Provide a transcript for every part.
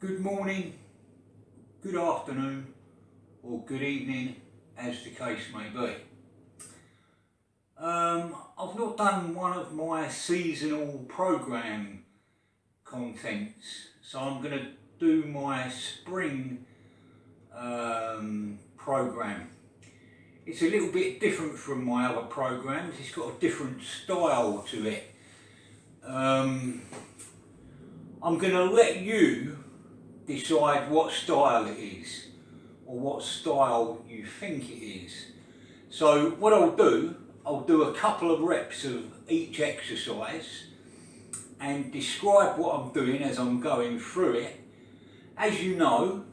Good morning, good afternoon or good evening as the case may be. I've not done one of my seasonal program contents, so I'm going to do my spring program. It's a little bit different from my other programs. It's got a different style to it. I'm going to let you decide what style it is or what style you think it is. So what I'll do a couple of reps of each exercise and describe what I'm doing as I'm going through it. As you know,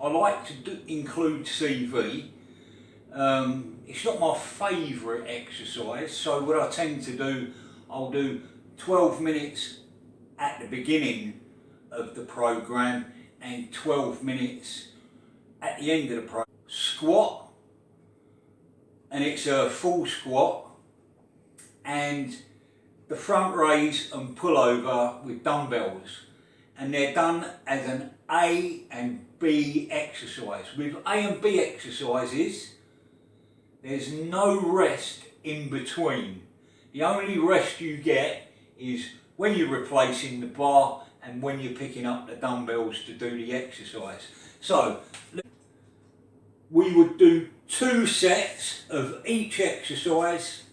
I like to include CV. It's not my favourite exercise, so what I tend to do, I'll do 12 minutes at the beginning of the program and 12 minutes at the end of the program. Squat, and it's a full squat, and the front raise and pull over with dumbbells, and they're done as an A and B exercise. With A and B exercises, there's no rest in between. The only rest you get is when you're replacing the bar and when you're picking up the dumbbells to do the exercise. So we would do 2 sets of each exercise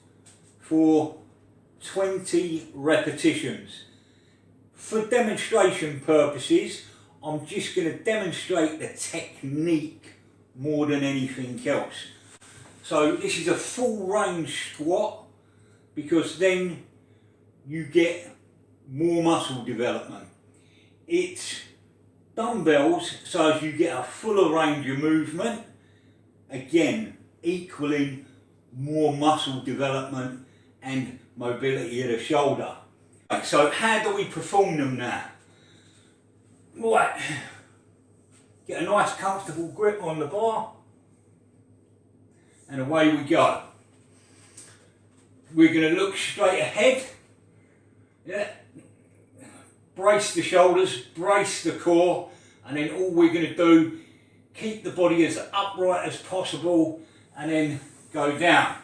for 20 repetitions. For demonstration purposes, I'm just going to demonstrate the technique more than anything else. So this is a full range squat because then you get more muscle development. It's dumbbells so as you get a fuller range of movement, again equaling more muscle development and mobility of the shoulder. Right, so how do we perform them now? Right, get a nice comfortable grip on the bar and away we go. We're going to look straight ahead. Yeah. Brace the shoulders, brace the core, and then all we're going to do, keep the body as upright as possible and then go down.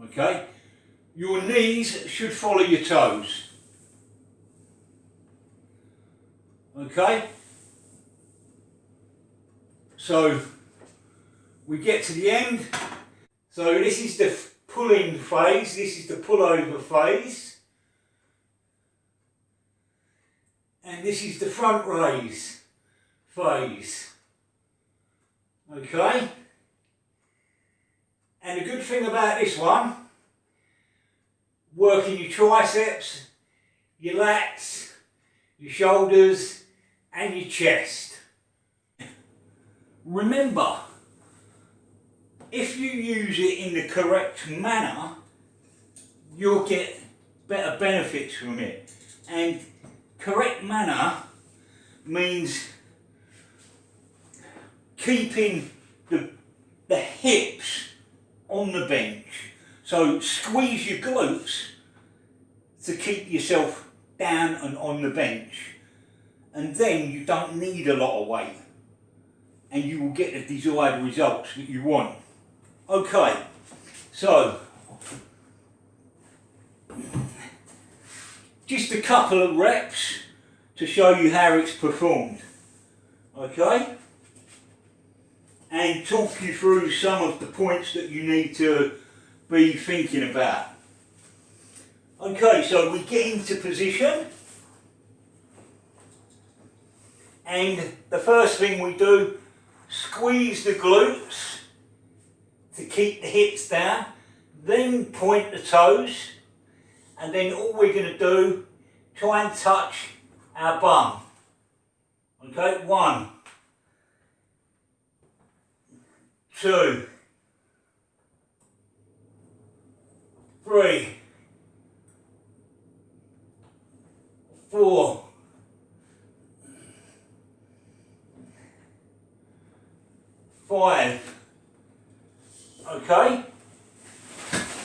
Okay? Your knees should follow your toes. Okay? So we get to the end. So this is the pull-in phase, this is the pull-over phase. And this is the front raise phase. Okay? And the good thing about this one, working your triceps, your lats, your shoulders and your chest. Remember, if you use it in the correct manner, you'll get better benefits from it. And correct manner means keeping the hips on the bench. So squeeze your glutes to keep yourself down and on the bench. And then you don't need a lot of weight. And you will get the desired results that you want. Okay, so just a couple of reps to show you how it's performed, okay? And talk you through some of the points that you need to be thinking about. Okay, so we get into position, and the first thing we do, squeeze the glutes to keep the hips down, then point the toes, and then all we're going to do, try and touch our bum. Okay, 1, 2, 3, 4, 5. Okay,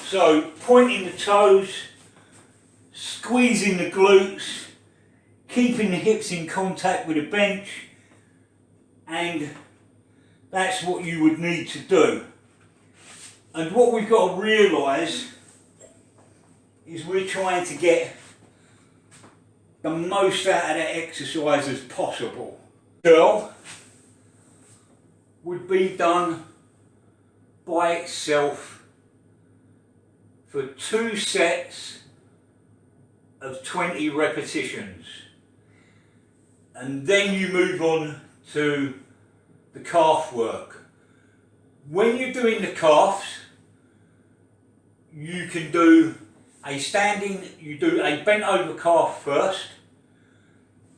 so pointing the toes, squeezing the glutes, keeping the hips in contact with the bench, and that's what you would need to do. And what we've got to realise is we're trying to get the most out of that exercise as possible. Curl would be done by itself for 2 sets of 20 repetitions, and then you move on to the calf work. When you're doing the calves, you can do you do a bent over calf first,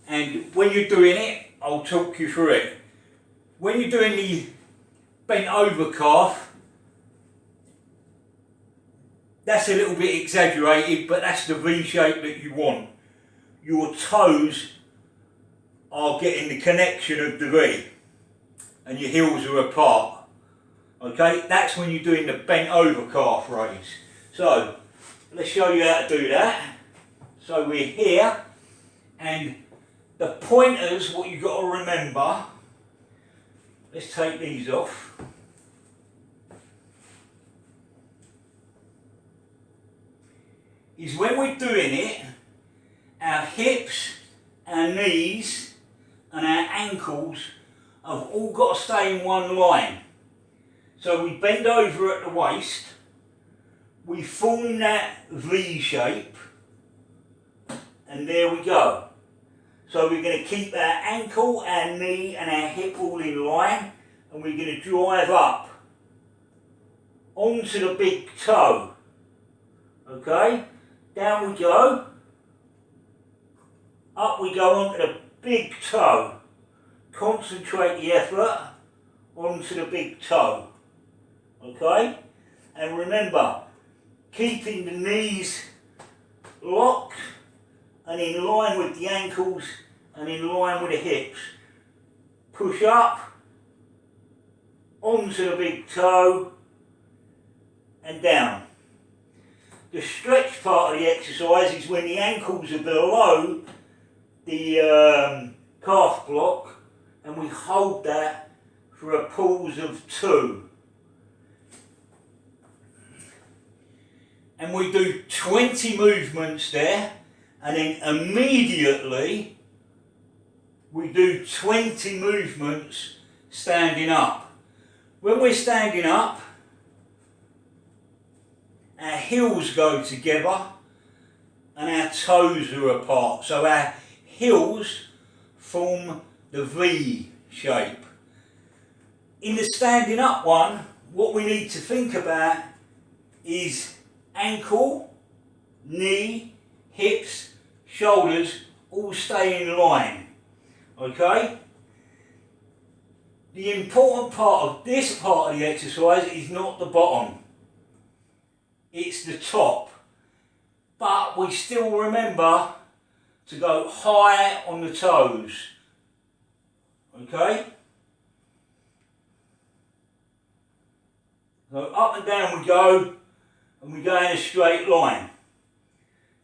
and when you're doing it, I'll talk you through it. When you're doing the bent over calf, that's a little bit exaggerated, but that's the V shape that you want. Your toes are getting the connection of the V, and your heels are apart. Okay, that's when you're doing the bent over calf raise. So, let's show you how to do that. So we're here, and the pointers, what you've got to remember, let's take these off. Is when we're doing it, our hips, our knees and our ankles have all got to stay in one line. So we bend over at the waist, we form that V shape, and there we go. So we're going to keep our ankle, our knee and our hip all in line, and we're going to drive up onto the big toe. Okay? Down we go, up we go onto the big toe. Concentrate the effort onto the big toe. Okay? And remember, keeping the knees locked and in line with the ankles and in line with the hips. Push up onto the big toe and down. The stretch part of the exercise is when the ankles are below the calf block, and we hold that for a pause of 2. And we do 20 movements there, and then immediately we do 20 movements standing up. When we're standing up, our heels go together and our toes are apart. So our heels form the V shape. In the standing up one, what we need to think about is ankle, knee, hips, shoulders all stay in line. Okay? The important part of this part of the exercise is not the bottom. It's the top, but we still remember to go high on the toes. Okay? So up and down we go, and we go in a straight line.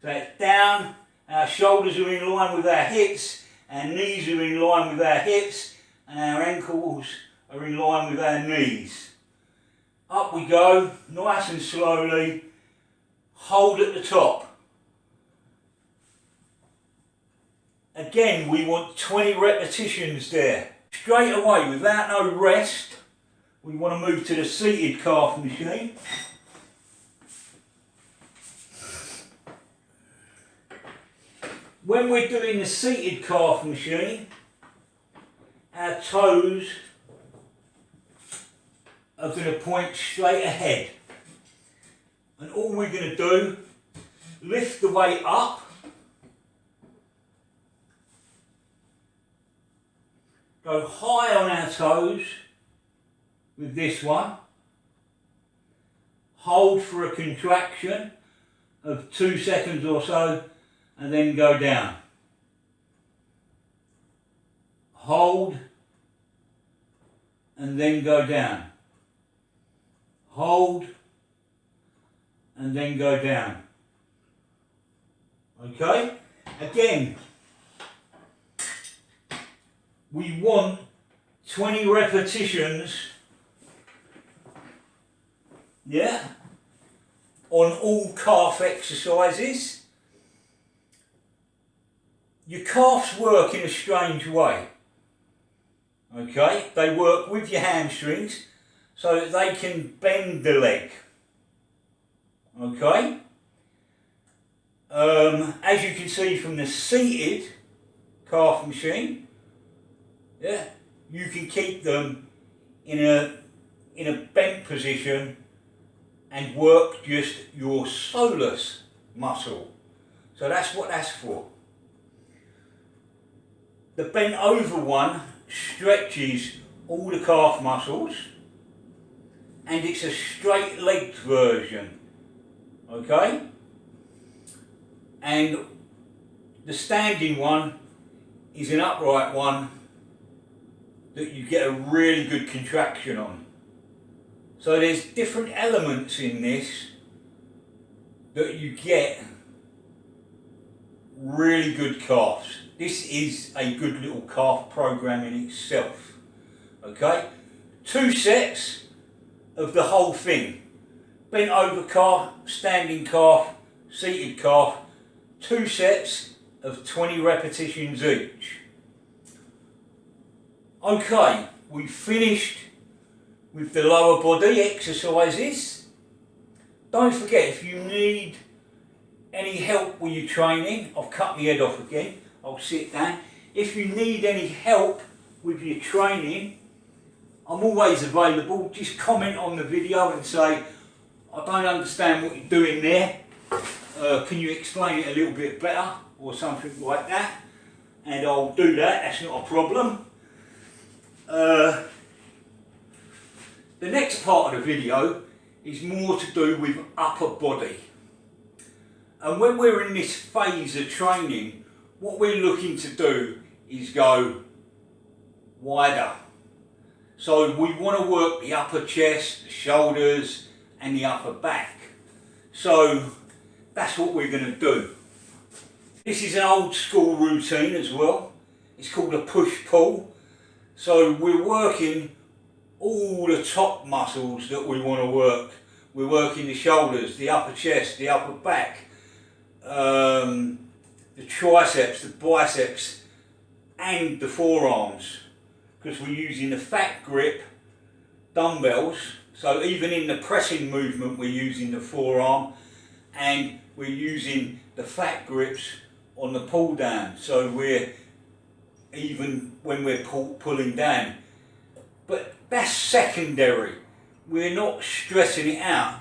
So it's down, our shoulders are in line with our hips, our knees are in line with our hips, and our ankles are in line with our knees. Up we go, nice and slowly, hold at the top. Again, we want 20 repetitions there. Straight away, without no rest, we want to move to the seated calf machine. When we're doing the seated calf machine, our toes are going to point straight ahead. And all we're going to do, lift the weight up, go high on our toes with this one, hold for a contraction of 2 seconds or so, and then go down. Hold, and then go down. Hold, and then go down. Okay? Again, we want 20 repetitions, yeah, on all calf exercises. Your calves work in a strange way, okay? They work with your hamstrings so that they can bend the leg, okay? As you can see from the seated calf machine, yeah, you can keep them in a bent position and work just your soleus muscle. So that's what that's for. The bent over one stretches all the calf muscles, and it's a straight legged version, okay? And the standing one is an upright one that you get a really good contraction on. So there's different elements in this that you get really good calves. This is a good little calf program in itself, okay? 2 sets of the whole thing. Bent over calf, standing calf, seated calf, 2 sets of 20 repetitions each. Okay, we've finished with the lower body exercises. Don't forget, if you need any help with your training, I've cut my head off again, I'll sit down. If you need any help with your training, I'm always available. Just comment on the video and say, I don't understand what you're doing there. Can you explain it a little bit better, or something like that? And I'll do that, that's not a problem. The next part of the video is more to do with upper body. And when we're in this phase of training, what we're looking to do is go wider. So we want to work the upper chest, the shoulders and the upper back. So that's what we're going to do. This is an old school routine as well. It's called a push-pull. So we're working all the top muscles that we want to work. We're working the shoulders, the upper chest, the upper back, the triceps, the biceps and the forearms, because we're using the fat grip dumbbells. So even in the pressing movement we're using the forearm, and we're using the fat grips on the pull down, so we're even when we're pulling down. But that's secondary. We're not stressing it out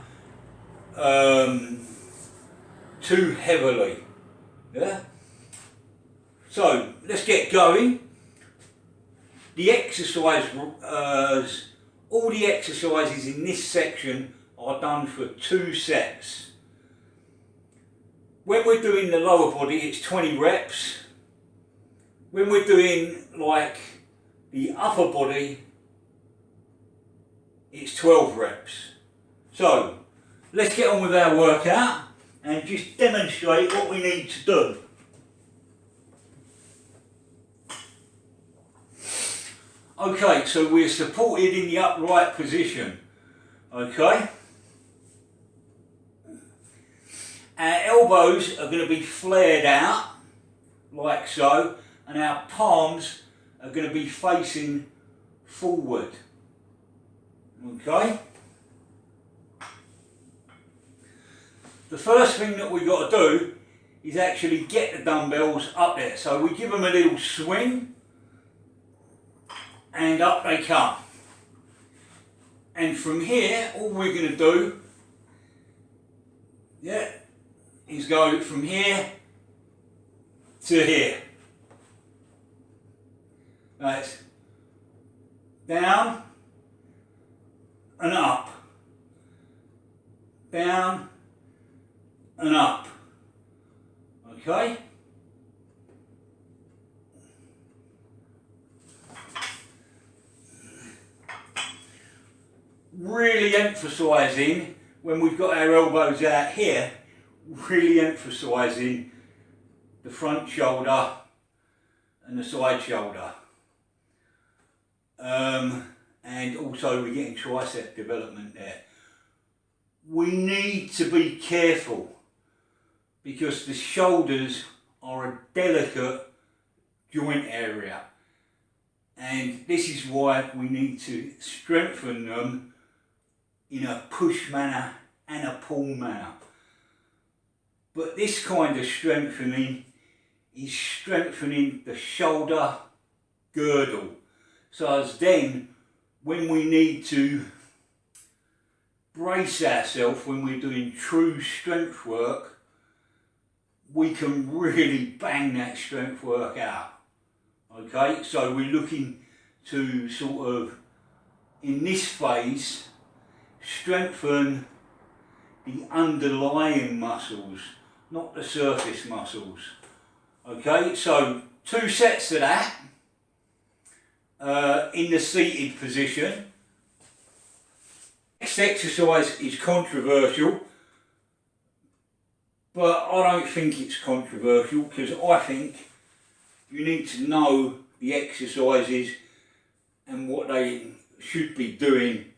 too heavily. Yeah. So let's get going. The exercise, all the exercises in this section are done for 2 sets. When we're doing the lower body, it's 20 reps. When we're doing like the upper body, it's 12 reps. So let's get on with our workout and just demonstrate what we need to do. Okay, so we're supported in the upright position. Okay. Our elbows are going to be flared out, like so, and our palms are going to be facing forward. Okay? The first thing that we've got to do is actually get the dumbbells up there. So we give them a little swing, and up they come. And from here, all we're going to do, yeah, is go from here to here. Right. Down and up. Down and up. Okay? Really emphasising when we've got our elbows out here, really emphasising the front shoulder and the side shoulder. and also we're getting tricep development there. We need to be careful because the shoulders are a delicate joint area, and this is why we need to strengthen them in a push manner and a pull manner. But this kind of strengthening is strengthening the shoulder girdle, so as then when we need to brace ourselves when we're doing true strength work, we can really bang that strength work out. Okay, so we're looking to sort of, in this phase, strengthen the underlying muscles, not the surface muscles. Okay, so 2 sets of that in the seated position. Next exercise is controversial, but I don't think it's controversial because I think you need to know the exercises and what they should be doing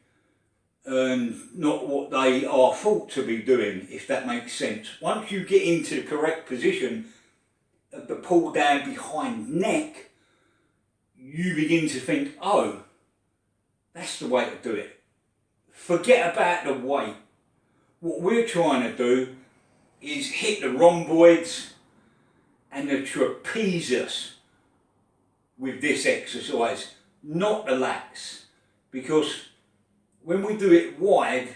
and not what they are thought to be doing, if that makes sense. Once you get into the correct position of the pull down behind neck, you begin to think, oh, that's the way to do it. Forget about the weight. What we're trying to do is hit the rhomboids and the trapezius with this exercise, not the lats, because when we do it wide,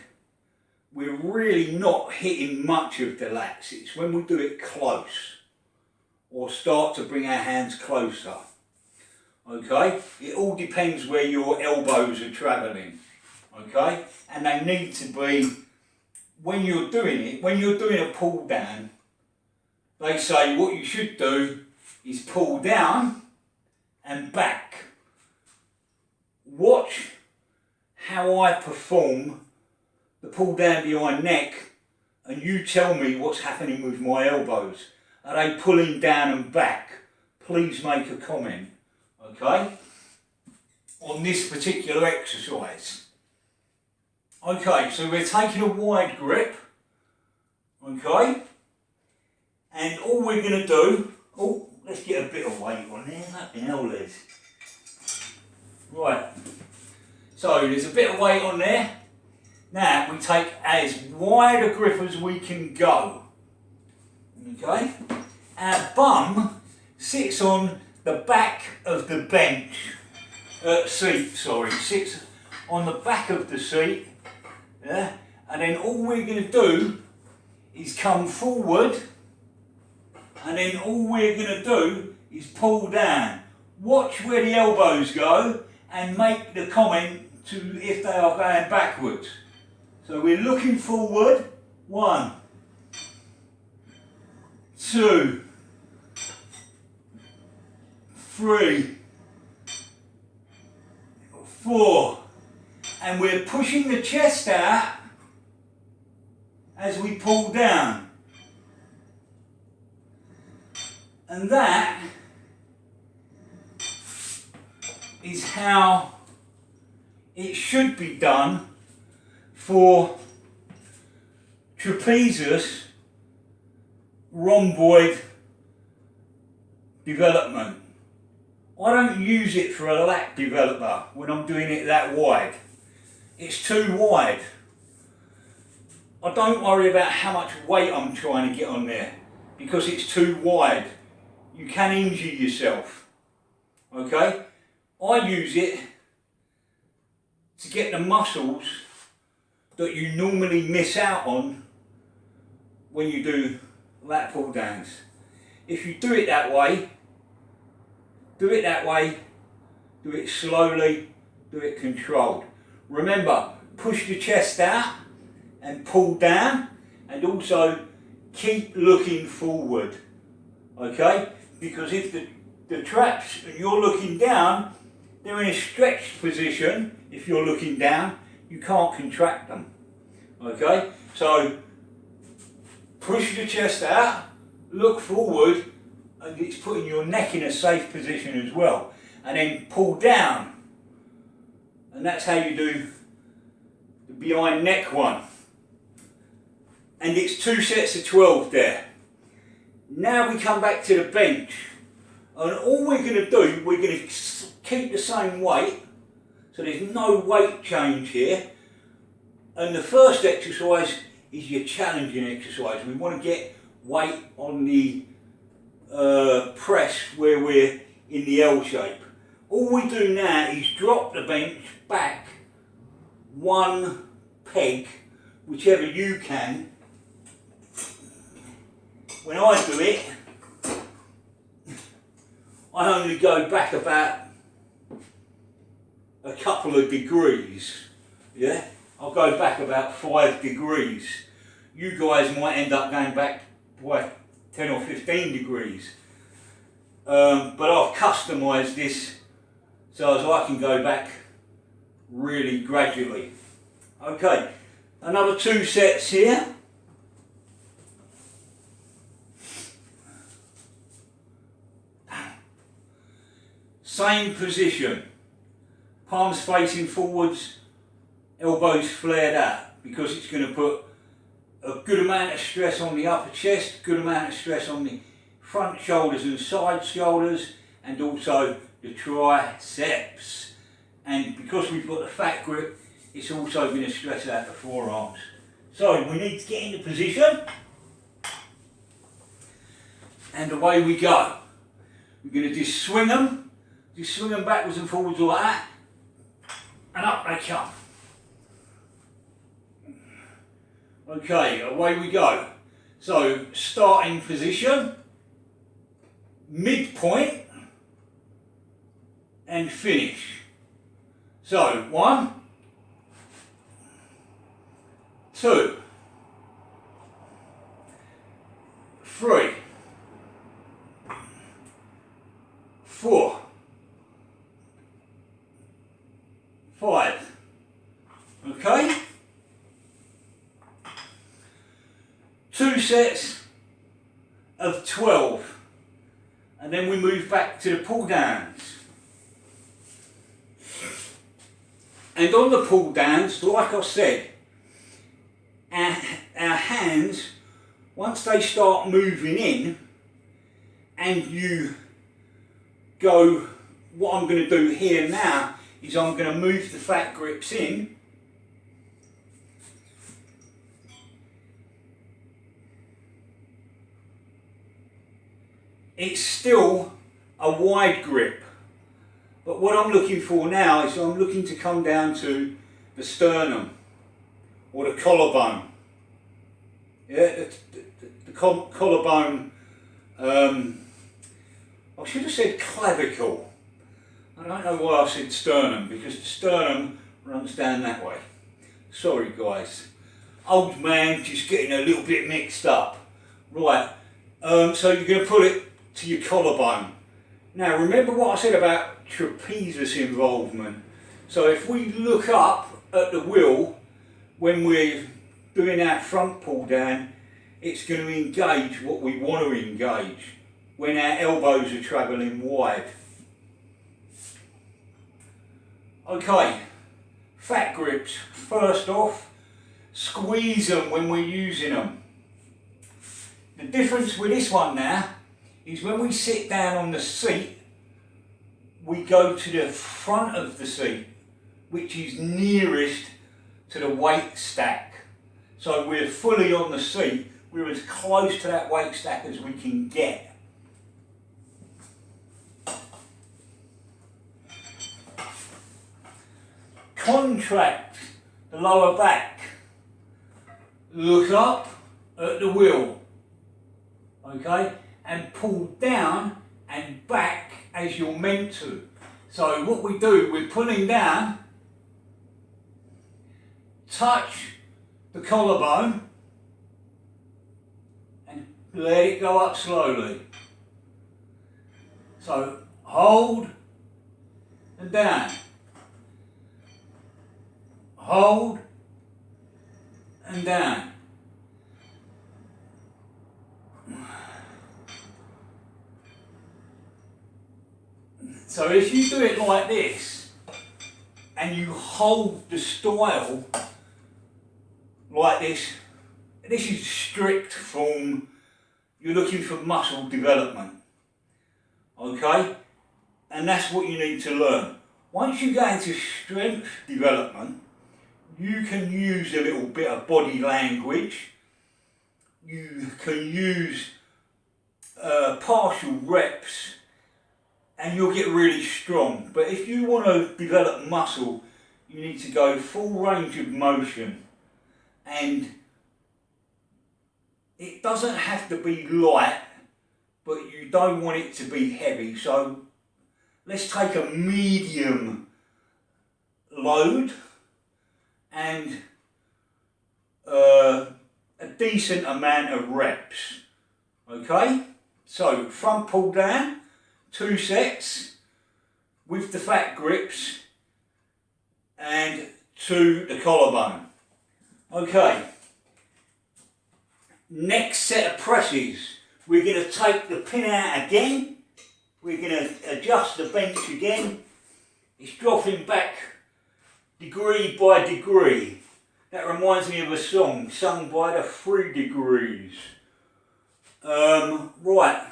we're really not hitting much of the lats. It's when we do it close or start to bring our hands closer. Okay, it all depends where your elbows are travelling. Okay, and they need to be, when you're doing it, when you're doing a pull down, they say what you should do is pull down and back. Watch how I perform the pull down behind neck and you tell me what's happening with my elbows. Are they pulling down and back? Please make a comment, okay, on this particular exercise. Okay, so we're taking a wide grip, okay, and all we're going to do, oh, let's get a bit of weight on there, that hell Liz. Right, so there's a bit of weight on there. Now we take as wide a grip as we can go, okay. Our bum sits on the back of the sits on the back of the seat. Yeah, and then all we're going to do is come forward, and then all we're going to do is pull down. Watch where the elbows go and make the comment to if they are going backwards. So we're looking forward. 1, 2, 3, 4. And we're pushing the chest out as we pull down. And that is how it should be done for trapezius rhomboid development. I don't use it for a lat developer when I'm doing it that wide. It's too wide. I don't worry about how much weight I'm trying to get on there because it's too wide. You can injure yourself. Okay? I use it to get the muscles that you normally miss out on when you do lat pull downs. If you do it that way, do it slowly, do it controlled. Remember, push the chest out and pull down, and also keep looking forward, okay? Because if the traps and you're looking down, they're in a stretched position. If you're looking down, you can't contract them, okay? So push the chest out, look forward, and it's putting your neck in a safe position as well. And then pull down, And that's how you do the behind neck one. And it's 2 sets of 12 there. Now we come back to the bench. And all we're going to do, we're going to keep the same weight. So there's no weight change here. And the first exercise is your challenging exercise. We want to get weight on the press where we're in the L shape. All we do now is drop the bench back 1 peg, whichever you can. When I do it, I only go back about a couple of degrees, yeah? I'll go back about 5 degrees. You guys might end up going back, by 10 or 15 degrees. But I've customised this so as I can go back really gradually. Okay, another 2 sets here. Same position, palms facing forwards, elbows flared out, because it's going to put a good amount of stress on the upper chest, good amount of stress on the front shoulders and side shoulders, and also the triceps. And because we've got the fat grip, it's also going to stress out the forearms. So we need to get into position, and away we go. We're going to just swing them backwards and forwards like that, and up they come. Okay, away we go. So, starting position, midpoint, and finish. So, 1, 2, 3, 4, 5. Okay? 2 sets of 12. And then we move back to the pull downs. And on the pull downs, like I said, our hands, once they start moving in, and you go, what I'm going to do here now is I'm going to move the fat grips in. It's still a wide grip, but what I'm looking for now is I'm looking to come down to the sternum or the collarbone. Yeah, the collarbone, I should have said clavicle. I don't know why I said sternum, because the sternum runs down that way. Sorry guys, old man just getting a little bit mixed up. Right, so you're going to put it to your collarbone. Now remember what I said about trapezius involvement. So if we look up at the wheel when we're doing our front pull down, it's going to engage what we want to engage when our elbows are travelling wide. Okay, fat grips. First off, squeeze them when we're using them. The difference with this one now is when we sit down on the seat, we go to the front of the seat, which is nearest to the weight stack. So we're fully on the seat, we're as close to that weight stack as we can get. Contract the lower back. Look up at the wheel, okay, and pull down and back as you're meant to. So what we do, we're pulling down, touch the collarbone and let it go up slowly. So hold and down, hold and down. So if you do it like this, and you hold the style like this. This is strict form. You're looking for muscle development, okay? And that's what you need to learn. Once you go into strength development, you can use a little bit of body language. You can use partial reps, and you'll get really strong. But if you want to develop muscle, you need to go full range of motion, and it doesn't have to be light, but you don't want it to be heavy. So let's take a medium load and a decent amount of reps. Okay, so front pull down, 2 sets with the fat grips and to the collarbone. Okay, next set of presses, we're going to take the pin out again. We're going to adjust the bench again. It's dropping back degree by degree. That reminds me of a song sung by the 3 Degrees. Right,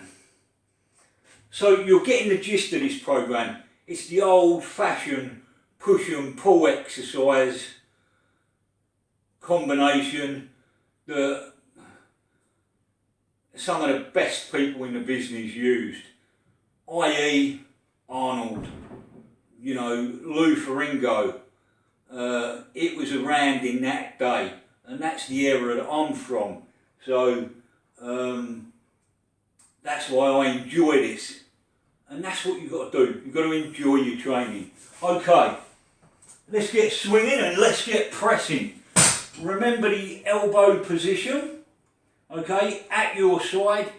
so you're getting the gist of this program. It's the old-fashioned push and pull exercise combination that some of the best people in the business used, i.e. Arnold, you know, Lou Ferrigno. It was around in that day, and that's the era that I'm from. So that's why I enjoy this, and that's what you've got to do. You've got to enjoy your training. Okay, let's get swinging and let's get pressing. Remember the elbow position, okay, at your side,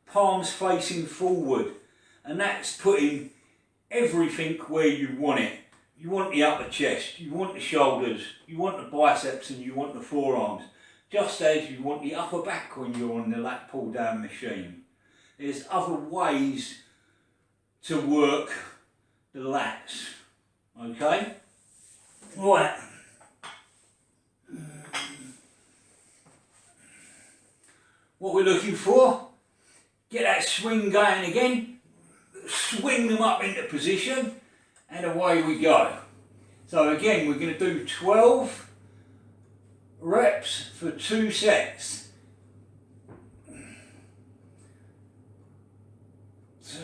palms facing forward, and that's putting everything where you want it. You want the upper chest, you want the shoulders, you want the biceps, and you want the forearms, just as you want the upper back when you're on the lat pull down machine. There's other ways to work the lats, okay? Right. What we're looking for, get that swing going again, swing them up into position, and away we go. So again, we're going to do 12 reps for 2 sets. 2,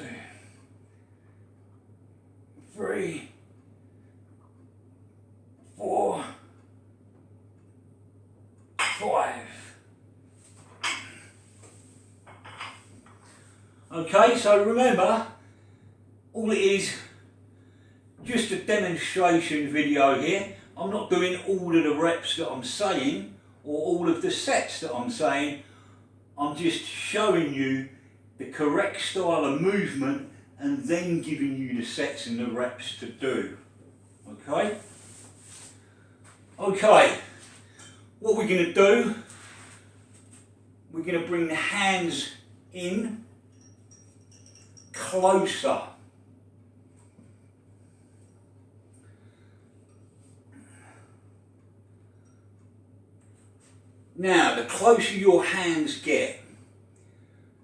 3, 4, 5. Okay, so remember, all it is, just a demonstration video here. I'm not doing all of the reps that I'm saying or all of the sets that I'm saying. I'm just showing you the correct style of movement and then giving you the sets and the reps to do. Okay? Okay, what we're going to do, we're going to bring the hands in closer. Now, the closer your hands get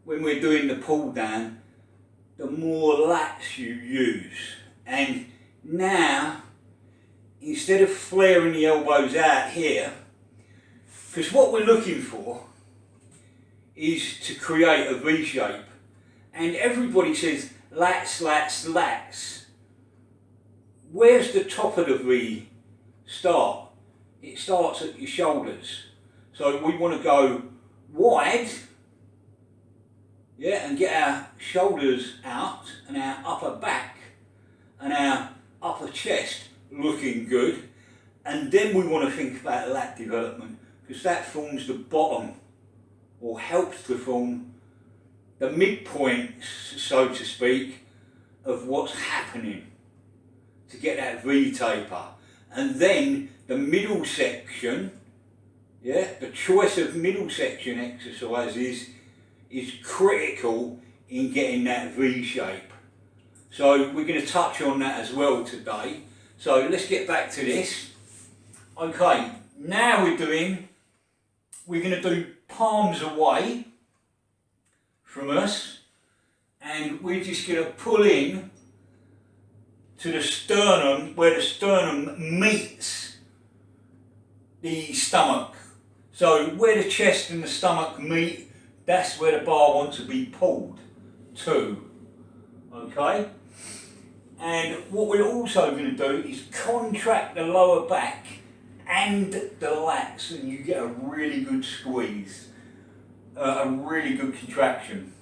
when we're doing the pull down, the more lats you use. And now, instead of flaring the elbows out here, because what we're looking for is to create a V shape. And everybody says lats, lats, lats. Where's the top of the V start? It starts at your shoulders. So we want to go wide, yeah, and get our shoulders out and our upper back and our upper chest looking good. And then we want to think about lat development, because that forms the bottom, or helps to form the midpoint, so to speak, of what's happening to get that V taper. And then the middle section, yeah, the choice of middle section exercises is critical in getting that V shape. So we're going to touch on that as well today. So let's get back to this. Okay, now we're going to do palms away from us, and we're just going to pull in to the sternum, where the sternum meets the stomach. So where the chest and the stomach meet, that's where the bar wants to be pulled to. Okay? And what we're also going to do is contract the lower back and the lats, and you get a really good squeeze, a really good contraction.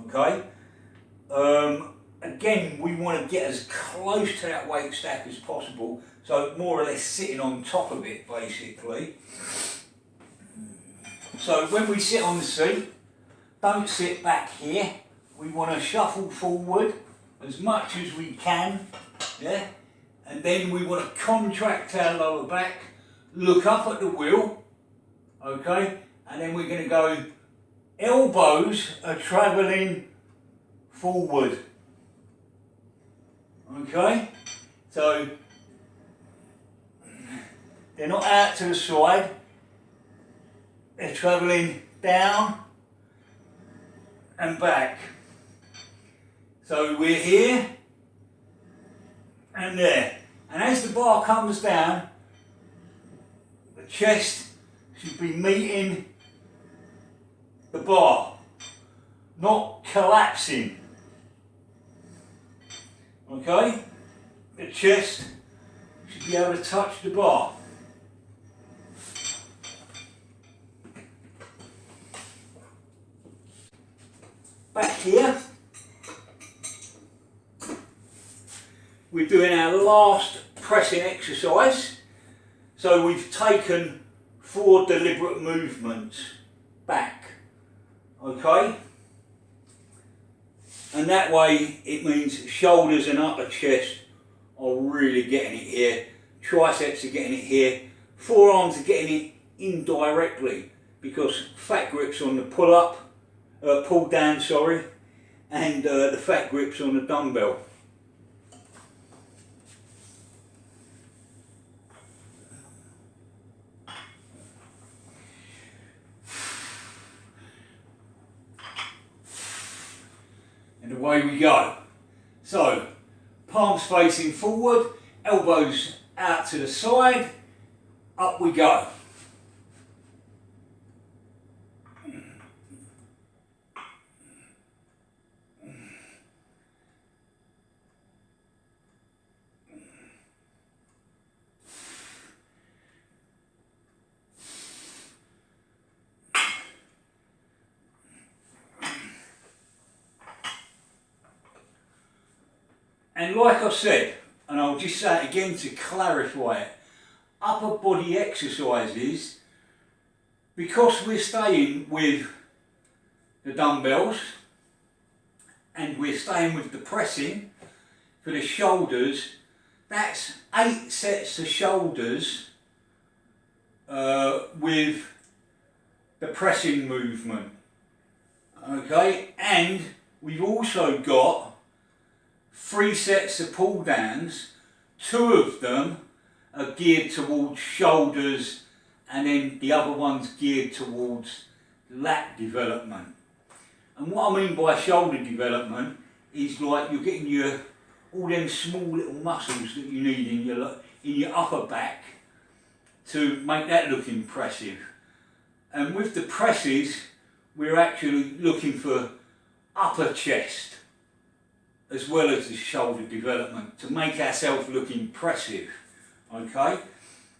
Okay? Again, we want to get as close to that weight stack as possible, so more or less sitting on top of it basically. So when we sit on the seat, don't sit back here. We want to shuffle forward as much as we can, yeah? And then we want to contract our lower back, look up at the wheel, okay? And then we're going to go, elbows are travelling forward, okay? So they're not out to the side, they're travelling down and back. So we're here and there. And as the bar comes down, the chest should be meeting the bar, not collapsing. Okay? The chest should be able to touch the bar. Back here, we're doing our last pressing exercise. So we've taken 4 deliberate movements back, okay? And that way it means shoulders and upper chest are really getting it here, triceps are getting it here, forearms are getting it indirectly because fat grips on the pull down, sorry, and the fat grips on the dumbbell. And away we go. So, palms facing forward, elbows out to the side, up we go. And like I said, and I'll just say it again to clarify it, upper body exercises, because we're staying with the dumbbells and we're staying with the pressing for the shoulders, that's 8 sets of shoulders with the pressing movement. Okay, and we've also got 3 sets of pull downs. 2 of them are geared towards shoulders, and then the other one's geared towards lat development. And what I mean by shoulder development is like you're getting all them small little muscles that you need in your upper back to make that look impressive. And with the presses, we're actually looking for upper chest as well as the shoulder development to make ourselves look impressive, okay?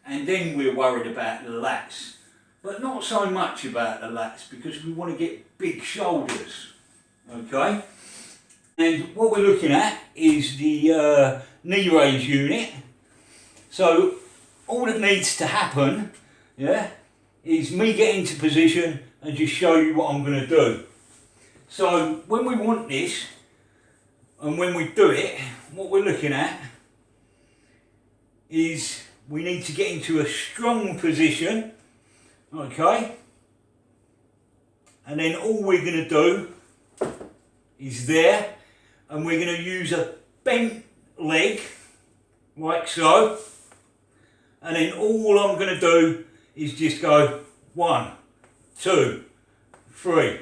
And then we're worried about the lats, but not so much about the lats because we want to get big shoulders, okay? And what we're looking at is the knee raise unit. So all that needs to happen, yeah, is me get into position and just show you what I'm going to do. So when we want this, and when we do it, what we're looking at is we need to get into a strong position, okay? And then all we're going to do is there, and we're going to use a bent leg, like so, and then all I'm going to do is just go 1, 2, 3,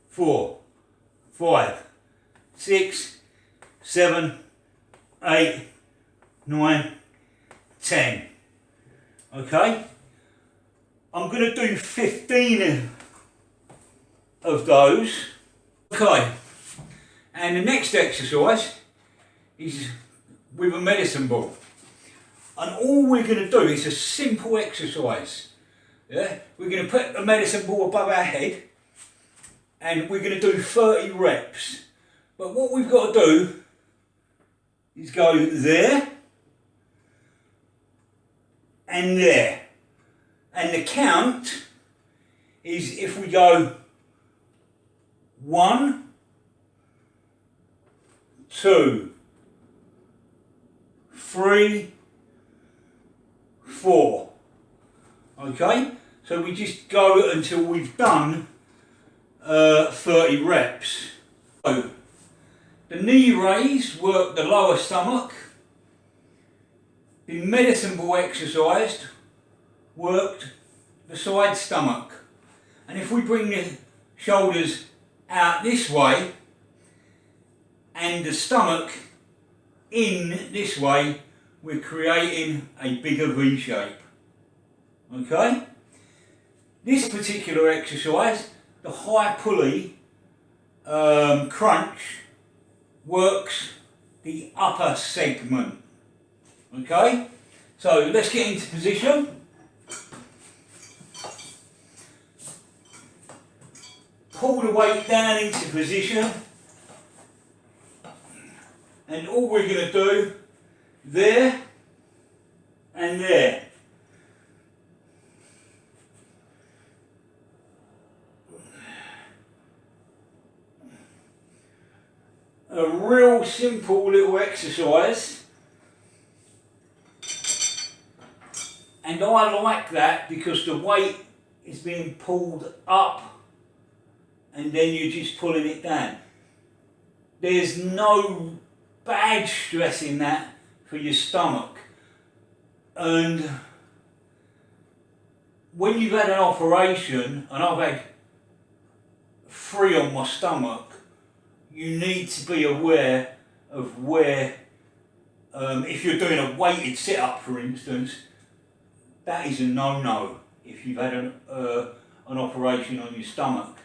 4, 5, 6, 7, 8, 9, 10. Okay, I'm going to do 15 of those. Okay, and the next exercise is with a medicine ball, and all we're going to do is a simple exercise. Yeah, we're going to put a medicine ball above our head, and we're going to do 30 reps. But what we've got to do is go there and there, and the count is if we go 1, 2, 3, 4. Okay, so we just go until we've done 30 reps. So the knee raise worked the lower stomach. The medicine ball exercise worked the side stomach. And if we bring the shoulders out this way and the stomach in this way, we're creating a bigger V shape. Okay? This particular exercise, the high pulley crunch, works the upper segment. Okay? So let's get into position. Pull the weight down into position, and all we're going to do there and there. A real simple little exercise, and I like that because the weight is being pulled up and then you're just pulling it down. There's no bad stress in that for your stomach. And when you've had an operation, and I've had 3 on my stomach, you need to be aware of where, if you're doing a weighted sit-up for instance, that is a no-no if you've had an operation on your stomach.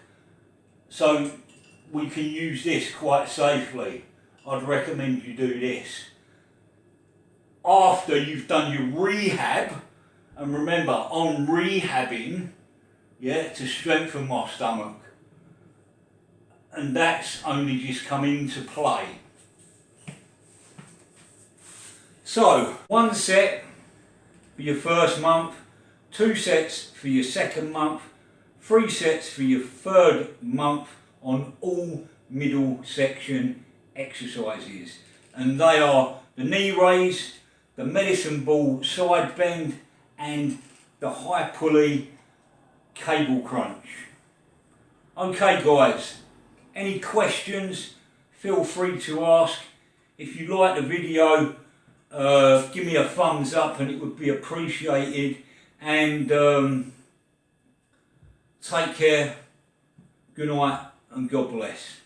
So we can use this quite safely. I'd recommend you do this after you've done your rehab. And remember, I'm rehabbing, yeah, to strengthen my stomach. And that's only just come into play. So, 1 set for your first month, 2 sets for your second month, 3 sets for your third month on all middle section exercises. And they are the knee raise, the medicine ball side bend, and the high pulley cable crunch. Okay guys, any questions, feel free to ask. If you like the video, give me a thumbs up and it would be appreciated. And take care, good night and God bless.